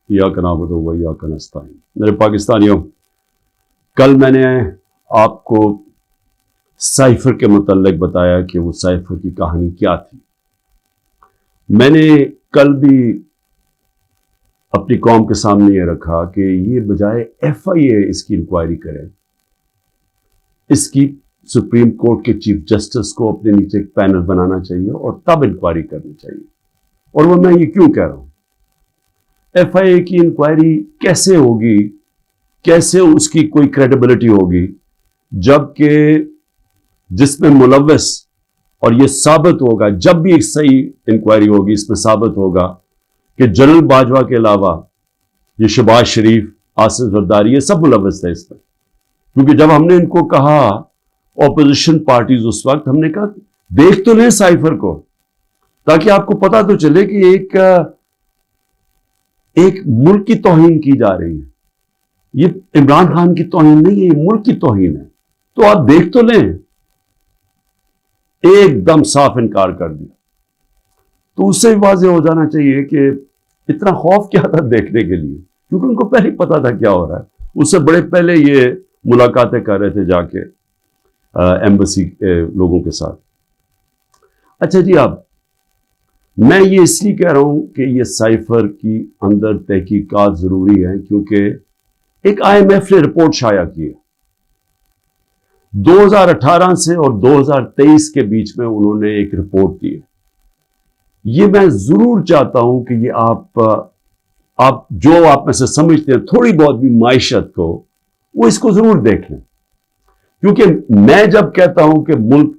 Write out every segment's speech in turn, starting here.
इय्याका नअबुदु व इय्याका नस्तईन। मेरे पाकिस्तानियों, कल मैंने आपको साइफर के मुतल्लिक बताया कि वो साइफर की कहानी क्या थी। मैंने कल भी अपनी कौम के सामने ये रखा कि ये बजाय FIA इसकी इंक्वायरी करे, इसकी सुप्रीम कोर्ट के चीफ जस्टिस को अपने नीचे एक पैनल बनाना चाहिए और तब इंक्वायरी करनी चाहिए। और वो मैं ये क्यों कह रहा हूं? FIA की इंक्वायरी कैसे होगी, कैसे उसकी कोई क्रेडिबिलिटी होगी, जबकि जिसमें मुलव्वस, और ये साबित होगा जब भी एक सही इंक्वायरी होगी, इसमें साबित होगा कि जनरल बाजवा के अलावा ये शहबाज शरीफ, आसिफ जरदारी, ये सब मुलव्वस थे इसमें। क्योंकि जब हमने इनको कहा, ऑपोजिशन पार्टीज, उस वक्त हमने कहा देख तो लें साइफर को, ताकि आपको पता तो चले कि एक मुल्क की तौहीन की जा रही है। ये इमरान खान की तौहीन नहीं है, ये मुल्क की तौहीन है, तो आप देख तो लें। एकदम साफ इनकार कर दिया। तो उससे वाज़ेह हो जाना चाहिए कि इतना खौफ क्या था देखने के लिए, क्योंकि उनको पहले ही पता था क्या हो रहा है। उससे बड़े पहले ये मुलाकातें कर रहे थे जाके एम्बेसी के लोगों के साथ। अच्छा जी, अब मैं ये इसलिए कह रहा हूं कि ये साइफर की अंदर तहकीकात जरूरी है, क्योंकि एक IMF ने रिपोर्ट शाया की है 2018 से और 2023 के बीच में। उन्होंने एक रिपोर्ट दी है। ये मैं जरूर चाहता हूं कि ये आप जो आप में से समझते हैं थोड़ी बहुत भी माइशत को, वो इसको जरूर देख लें। क्योंकि मैं जब कहता हूं कि मुल्क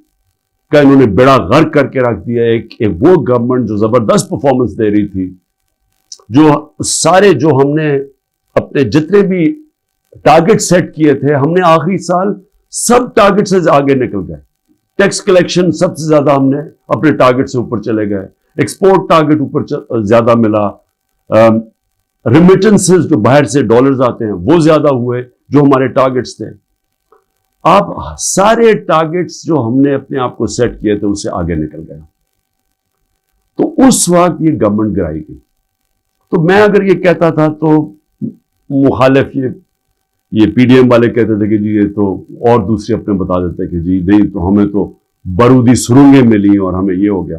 का इन्होंने बेड़ा गर्क करके रख दिया, एक वो गवर्नमेंट जो जबरदस्त परफॉर्मेंस दे रही थी, जो सारे जो हमने अपने जितने भी टारगेट सेट किए थे, हमने आखिरी साल सब टारगेट से आगे निकल गए। टैक्स कलेक्शन सबसे ज्यादा हमने अपने टारगेट से ऊपर चले गए, एक्सपोर्ट टारगेट ऊपर ज्यादा मिला, रिमिटेंसेस जो बाहर से डॉलर्स आते हैं वो ज्यादा हुए जो हमारे टारगेट्स थे। आप सारे टारगेट्स जो हमने अपने आप को सेट किए थे उससे आगे निकल गए। तो उस वक्त ये गवर्नमेंट गिराई गई। तो मैं अगर ये कहता था तो मुखालिफ ये PDM वाले कहते थे कि जी ये तो, और दूसरे अपने बता देते कि जी नहीं, तो हमें तो बारूदी सुरंगें मिली और हमें ये हो गया।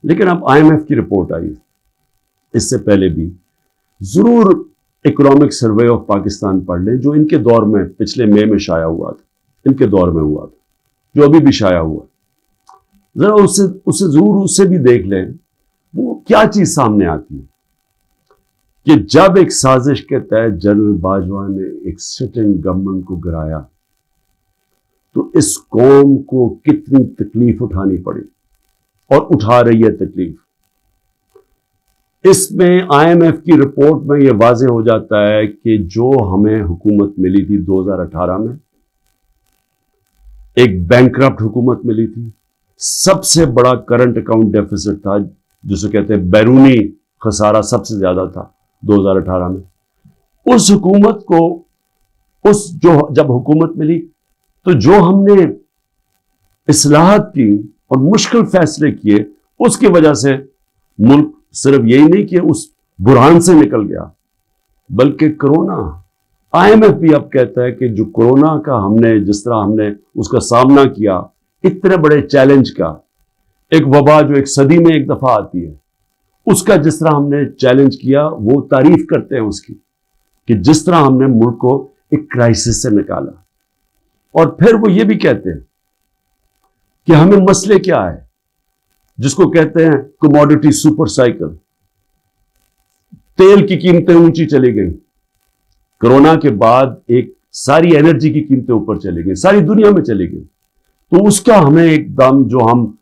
लेकिन अब IMF की रिपोर्ट आई, इससे पहले भी जरूर इकोनॉमिक सर्वे ऑफ पाकिस्तान पढ़ लें, जो इनके दौर में पिछले मई में शाया हुआ था, इनके दौर में हुआ था, जो अभी भी शाया हुआ। जरा उससे जरूर उससे भी देख लें वो क्या चीज सामने आती है कि जब एक साजिश के तहत जनरल बाजवा ने एक सिटिंग गवर्नमेंट को गिराया, तो इस कौम को कितनी तकलीफ उठानी पड़ी और उठा रही है तकलीफ। इसमें IMF की रिपोर्ट में यह वाज़ेह हो जाता है कि जो हमें हुकूमत मिली थी 2018 में, एक बैंकरप्ट हुकूमत मिली थी, सबसे बड़ा करंट अकाउंट डेफिसिट था, जिसे कहते हैं बैरूनी खसारा सबसे ज्यादा था 2018 में। उस हुकूमत को, जब हुकूमत मिली, तो जो हमने इस्लाहत की और मुश्किल फैसले किए, उसकी वजह से मुल्क सिर्फ यही नहीं कि उस बुरहान से निकल गया, बल्कि कोरोना, IMF भी अब कहता है कि जो कोरोना का हमने, जिस तरह हमने उसका सामना किया, इतने बड़े चैलेंज का, एक वबा जो एक सदी में एक दफा आती है, उसका जिस तरह हमने चैलेंज किया, वो तारीफ करते हैं उसकी, कि जिस तरह हमने मुल्क को एक क्राइसिस से निकाला। और फिर वो ये भी कहते हैं कि हमें मसले क्या है, जिसको कहते हैं कमोडिटी सुपर साइकिल। तेल की कीमतें ऊंची चली गई, कोरोना के बाद एक सारी एनर्जी की कीमतें ऊपर चली गई, सारी दुनिया में चली गई। तो उसका हमें एकदम जो हम